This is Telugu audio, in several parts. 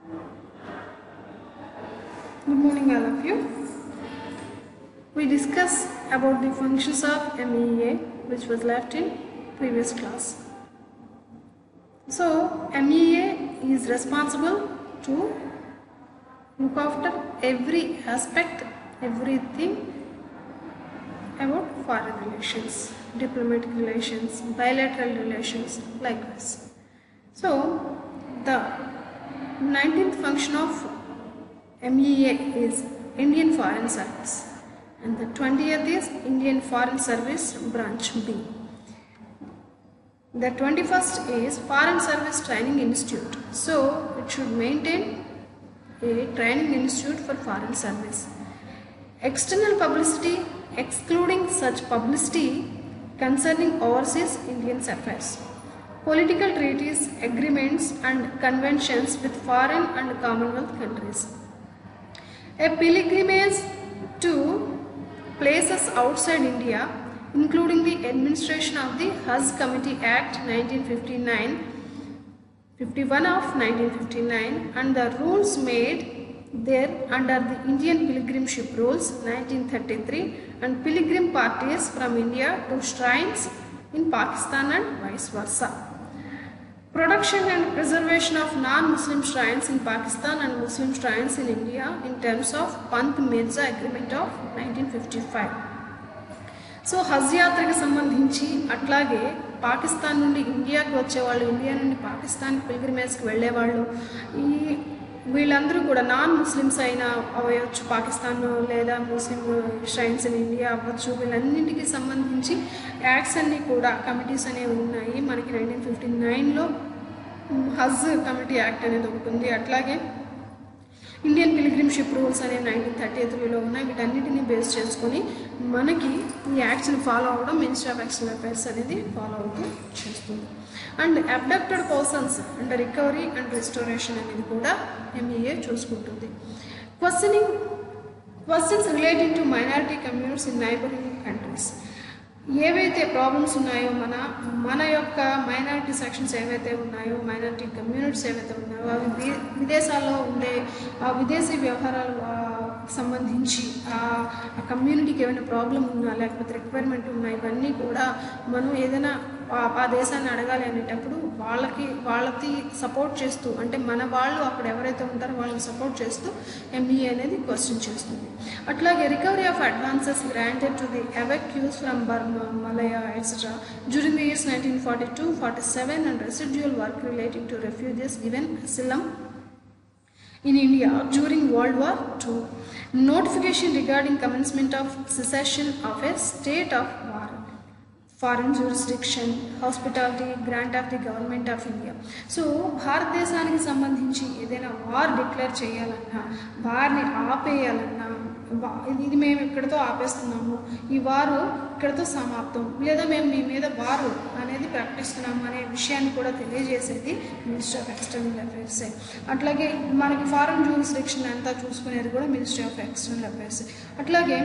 Good morning all of you. We discussed about the functions of MEA which was left in previous class. So MEA is responsible to look after every aspect, everything about foreign relations, diplomatic relations, bilateral relations, likewise. So the 19th function of MEA is Indian Foreign Service, and the 20th is Indian Foreign Service Branch B. The 21st is Foreign Service Training Institute. So it should maintain a training institute for foreign service. External publicity, excluding such publicity concerning overseas Indian affairs. Political treaties, agreements and conventions with foreign and Commonwealth countries. A pilgrimage to places outside India, including the administration of the Hajj Committee Act 51 of 1959 and the rules made there under the Indian Pilgrimship Rules 1933 and pilgrim parties from India to shrines in Pakistan and vice versa. Production and preservation of non-Muslim shrines in Pakistan and Muslim shrines in India in terms of Pant Mirza Agreement of 1955. So హజ్ యాత్రకు సంబంధించి అట్లాగే పాకిస్తాన్ నుండి ఇండియాకి వచ్చేవాళ్ళు, ఇండియా నుండి పాకిస్తాన్కి పిల్గ్రిమేజ్కి వెళ్ళేవాళ్ళు, వీళ్ళందరూ కూడా నాన్ ముస్లిమ్స్ అయినా అవ్వచ్చు, పాకిస్తాన్ లేదా ముస్లిం ష్రైన్స్ ఇన్ ఇండియా అవ్వచ్చు, వీళ్ళన్నింటికి సంబంధించి యాక్ట్స్ అన్నీ కూడా కమిటీస్ అనేవి ఉన్నాయి. మనకి 1959లో హజ్ కమిటీ యాక్ట్ అనేది ఒకటి ఉంది. అట్లాగే ఇండియన్ పిల్గ్రిమ్షిప్ రూల్స్ అనేవి 1933లో ఉన్నాయి. వీటన్నిటిని బేస్ చేసుకొని మనకి ఈ యాక్ట్స్ని ఫాలో అవ్వడం మినిస్ట్రీ ఆఫ్ ఎక్స్టర్నల్ అఫైర్స్ అనేది ఫాలో అవుతూ చేస్తుంది. And abducted persons and recovery and restoration అనేది కూడా MEA చూసుకుంటుంది. Questions relating to minority communities in neighbouring countries. ఏవైతే ప్రాబ్లమ్స్ ఉన్నాయో మన యొక్క మైనారిటీ సెక్షన్స్ ఏవైతే ఉన్నాయో, మైనారిటీ కమ్యూనిటీస్ ఏవైతే ఉన్నాయో అవి విదేశాల్లో ఉండే విదేశీ వ్యవహారాలు సంబంధించి ఆ కమ్యూనిటీకి ఏమైనా ప్రాబ్లం ఉన్నా లేకపోతే రిక్వైర్మెంట్ ఉన్నా ఇవన్నీ కూడా మనం ఏదైనా ఆ దేశాన్ని అడగాలి అనేటప్పుడు వాళ్ళకి సపోర్ట్ చేస్తూ, అంటే మన వాళ్ళు అక్కడ ఎవరైతే ఉంటారో వాళ్ళని సపోర్ట్ చేస్తూ MEA అనేది క్వశ్చన్ చేస్తుంది. అట్లాగే recovery of advances granted to the evacuees from Burma, Malaya etcetera during the years 1942-47 and residual work relating to refugees given asylum in India during World War II. Notification regarding commencement of cessation of a state of war, foreign jurisdiction, hospitality, grant of the government of India. So భారతదేశానికి సంబంధించి ఏదైనా వార్ డిక్లేర్ చేయాలన్నా, వార్ని ఆపేయాలన్నా, ఇది మేము ఇక్కడితో ఆపేస్తున్నాము, ఈ వారు ఇక్కడితో సమాప్తం, లేదా మేము మీ మీద వారు అనేది ప్రకటిస్తున్నాము అనే విషయాన్ని కూడా తెలియజేసేది మినిస్ట్రీ ఆఫ్ ఎక్స్టర్నల్ అఫైర్స్. అట్లాగే మనకి ఫారెన్ జ్యూరిస్డిక్షన్ అంతా చూసుకునేది కూడా మినిస్ట్రీ ఆఫ్ ఎక్స్టర్నల్ అఫైర్స్. అట్లాగే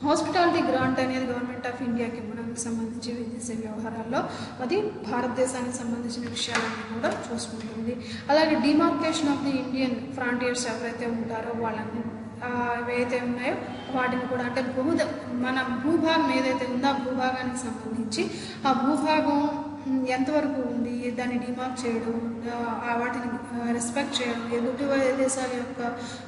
హాస్పిటాలిటీ గ్రాంట్ అనేది గవర్నమెంట్ ఆఫ్ ఇండియాకి ఇవ్వడానికి సంబంధించి విదేశీ వ్యవహారాల్లో అది భారతదేశానికి సంబంధించిన విషయాలన్నీ కూడా చూసుకుంటుంది. అలాగే demarcation of the Indian frontiers ఎవరైతే ఉంటారో వాళ్ళని ఏవైతే ఉన్నాయో వాటిని కూడా, అంటే మన భూభాగం ఏదైతే ఉందో ఆ భూభాగానికి సంబంధించి ఆ భూభాగం ఎంతవరకు ఉంది దాన్ని డిమార్క్ చేయడం, వాటిని రెస్పెక్ట్ చేయడం, ఎదుటి దేశాల యొక్క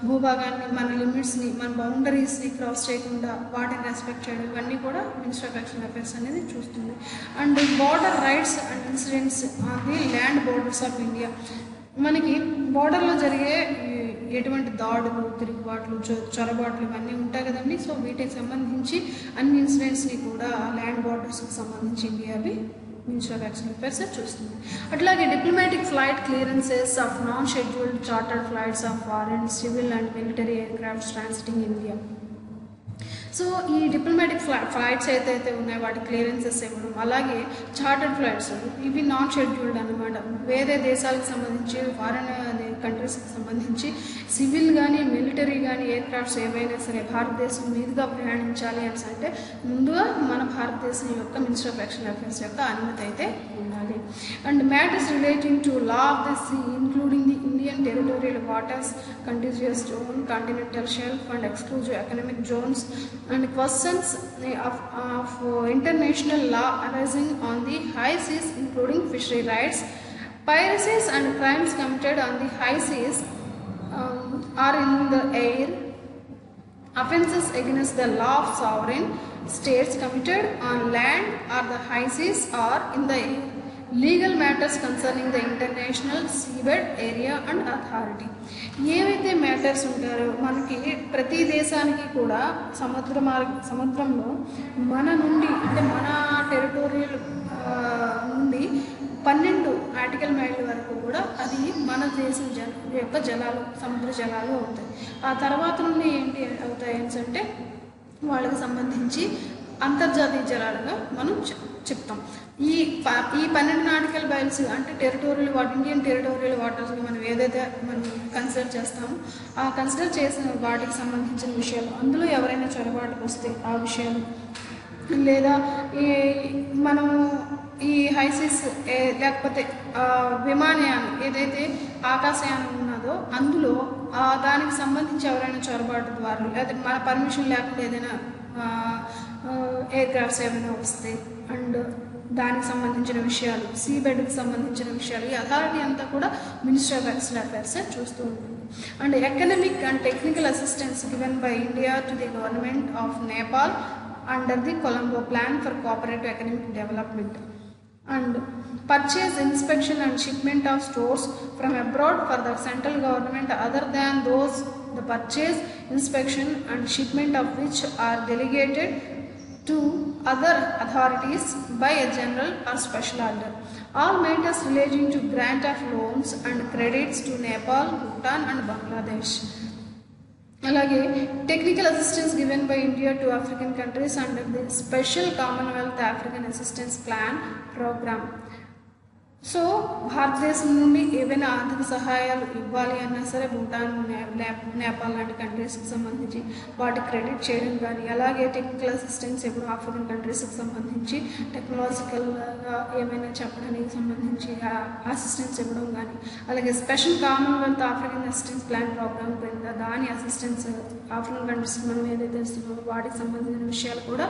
భూభాగాన్ని, మన లిమిట్స్ని, మన బౌండరీస్ని క్రాస్ చేయకుండా వాటిని రెస్పెక్ట్ చేయడం, ఇవన్నీ కూడా మినిస్ట్రీ ఆఫ్ ఎక్స్టర్నల్ అఫైర్స్ అనేది చూస్తుంది. And border rights and incidents on the land borders of India. మనకి బార్డర్లో జరిగే ఎటువంటి దాడులు, తిరుగుబాట్లు, చొరబాట్లు ఇవన్నీ ఉంటాయి కదండి. సో వీటికి సంబంధించి అన్ని ఇన్సిడెంట్స్ని కూడా ల్యాండ్ బార్డర్స్కి సంబంధించి ఇండియావి మినిస్ట్రీ ఆఫ్ ఎక్స్టర్నల్ అఫైర్స్ చూస్తుంది. అట్లాగే diplomatic flight clearances of non scheduled chartered flights of foreign civil and military aircrafts transiting India. So ఈ డిప్లొమాటిక్ ఫ్లైట్స్ ఏదైతే ఉన్నాయో వాటి క్లియరెన్సెస్ ఇవ్వడం, అలాగే చార్టర్డ్ ఫ్లైట్స్ ఇవి నాన్ షెడ్యూల్డ్ అనమాట, వేరే దేశాలకు సంబంధించి ఫారెన్ కంట్రీస్కి సంబంధించి సివిల్ కానీ మిలిటరీ కానీ ఎయిర్క్రాఫ్ట్స్ ఏవైనా సరే భారతదేశం మీదుగా ప్రయాణించాలి అని అంటే ముందుగా మన భారతదేశం యొక్క మినిస్ట్రీ ఆఫ్ ఎక్స్టర్నల్ అఫైర్స్ యొక్క అనుమతి అయితే ఉండాలి. holiday. And matters relating to law of the sea, including the Indian territorial waters, contiguous zone, continental shelf and exclusive economic zones, and questions of international law arising on the high seas, including fishery rights, piracies and crimes committed on the high seas or in the air, offences against the law of sovereign states committed on land or the high seas or in the air, legal matters concerning the international seabed area and authority. ఏవైతే మ్యాటర్స్ ఉంటారో మనకి ప్రతి దేశానికి కూడా సముద్రంలో మన నుండి అంటే మన టెరిటోరియల్ నుండి 12 నాటికల్ మైళ్ళ వరకు కూడా అది మన దేశం యొక్క జలాలు, సముద్ర జలాలు అవుతాయి. ఆ తర్వాత నుండి ఏంటి అవుతాయి అంటే వాళ్ళకి సంబంధించి అంతర్జాతీయ జలాలుగా మనం చెప్తాం. ఈ 12 నాటికల్ మైల్స్ అంటే ఇండియన్ టెరిటోరియల్ వాటర్స్ని మనం ఏదైతే మనం కన్సిడర్ చేస్తామో ఆ కన్సిడర్ చేసిన వాటికి సంబంధించిన విషయాలు, అందులో ఎవరైనా చొరబాటుకు వస్తే ఆ విషయాలు, లేదా మనము ఈ హైసీస్ లేకపోతే విమానయానం ఏదైతే ఆకాశయానం ఉన్నదో అందులో దానికి సంబంధించి ఎవరైనా చొరబాటు ద్వారా లేదా మన పర్మిషన్ లేకుండా ఏదైనా ఎయిర్ క్రాఫ్ట్స్ ఏమైనా వస్తాయి అండ్ దానికి సంబంధించిన విషయాలు, సీబెడ్కి సంబంధించిన విషయాలు, ఈ అథారిటీ అంతా కూడా మినిస్ట్రీ ఆఫ్ ఎక్స్టర్నల్ అఫైర్స్ చూస్తూ ఉంటుంది. And economic and technical assistance given by India to the government of Nepal under the Colombo plan for cooperative economic development. And purchase, inspection and shipment of stores from abroad for the central government other than those the purchase, inspection and shipment of which are delegated to other authorities by a general or special order. All matters relating to grant of loans and credits to Nepal, Bhutan and Bangladesh. అలాగే technical assistance given by India to African countries under the special commonwealth African assistance plan programme. So భారతదేశం నుండి ఏవైనా ఆర్థిక సహాయాలు ఇవ్వాలి అన్నా సరే భూటాన్, నేపాల్ లాంటి కంట్రీస్కి సంబంధించి వాటికి క్రెడిట్ చేయడం కానీ, అలాగే టెక్నికల్ అసిస్టెన్స్ ఎప్పుడు ఆఫ్రికన్ కంట్రీస్కి సంబంధించి టెక్నాలజికల్గా ఏమైనా చెప్పడానికి సంబంధించి అసిస్టెన్స్ ఇవ్వడం కానీ, అలాగే special commonwealth African assistance plan programme కింద దాని అసిస్టెన్స్ ఆఫ్రికన్ కంట్రీస్కి మనం ఏదైతే ఇస్తున్నామో వాటికి సంబంధించిన విషయాలు కూడా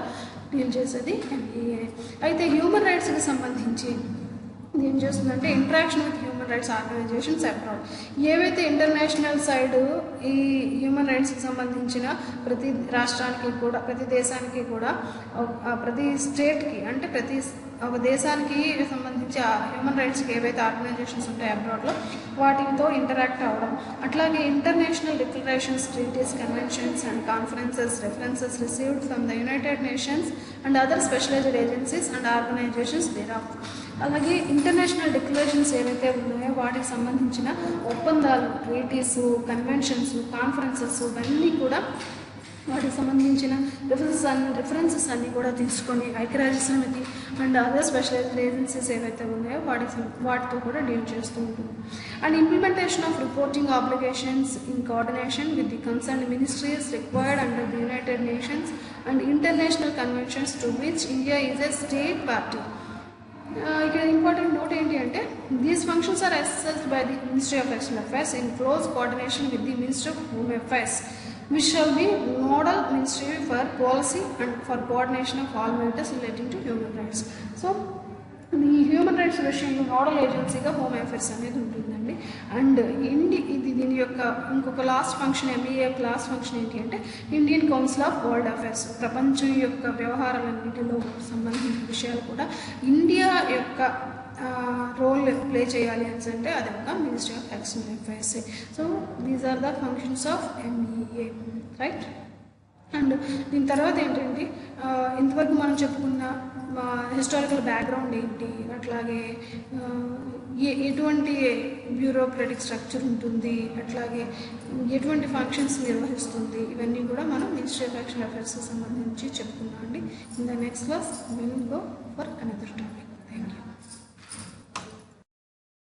డీల్ చేసేది ఎంఈఏ. అయితే హ్యూమన్ రైట్స్కి సంబంధించి ఏం చేస్తుందంటే interaction with human rights organisations abroad. ఏవైతే ఇంటర్నేషనల్ సైడ్ ఈ హ్యూమన్ రైట్స్కి సంబంధించిన ప్రతి రాష్ట్రానికి కూడా, ప్రతి దేశానికి కూడా, ప్రతి స్టేట్కి అంటే ప్రతి ఒక దేశానికి సంబంధించి ఆ హ్యూమన్ రైట్స్కి ఏవైతే ఆర్గనైజేషన్స్ ఉంటాయి అబ్రాడ్లో వాటితో ఇంటరాక్ట్ అవ్వడం, అట్లాగే international declarations, treaties, conventions and conferences, references received from the United Nations and other specialised agencies and organisations thereof. అలాగే ఇంటర్నేషనల్ డిక్లరేషన్స్ ఏవైతే ఉన్నాయో వాటికి సంబంధించిన ఒప్పందాలు, ట్రీటీసు, కన్వెన్షన్స్, కాన్ఫరెన్సెస్ ఇవన్నీ కూడా వాటికి సంబంధించిన రిఫరెన్సెస్ అన్నీ కూడా తీసుకొని ఐక్యరాజ్య సమితి అండ్ అదర్ స్పెషలైజ్డ్ ఏజెన్సీస్ ఏవైతే ఉన్నాయో వాటితో కూడా డీల్ చేస్తూ ఉంటుంది. And implementation of reporting obligations in coordination with the concern ministries required under the United Nations and international conventions to which India is a state party. ఇక్కడ ఇంపార్టెంట్ నోట్ ఏంటి అంటే these functions are exercised by the ministry of external affairs in close coordination with the ministry of home affairs which shall be nodal ministry for policy and for coordination of all matters relating to human rights. So ఈ హ్యూమన్ రైట్స్ విషయంలో నోడల్ ఏజెన్సీగా హోమ్ అఫైర్స్ అనేది ఉంటుందండి. అండ్ దీని యొక్క ఇంకొక last function, MEA last function ఏంటి అంటే Indian council of world affairs. ప్రపంచం యొక్క వ్యవహారాలన్నిటిలో సంబంధించిన విషయాలు కూడా ఇండియా యొక్క రోల్ ప్లే చేయాలి అని అంటే అది ఒక ministry of external affairs. So these are the functions of MEA, right. And దీని తర్వాత ఏంటంటే ఇంతవరకు మనం చెప్పుకున్న హిస్టారికల్ బ్యాక్గ్రౌండ్ ఏంటి, అట్లాగే ఎటువంటి బ్యూరోక్రటిక్ స్ట్రక్చర్ ఉంటుంది, అట్లాగే ఎటువంటి ఫంక్షన్స్ నిర్వహిస్తుంది, ఇవన్నీ కూడా మనం మినిస్ట్రీ ఆఫ్ ఎక్స్టర్నల్ అఫైర్స్కి సంబంధించి చెప్పుకున్నాం అండి. In the next class will go for another topic.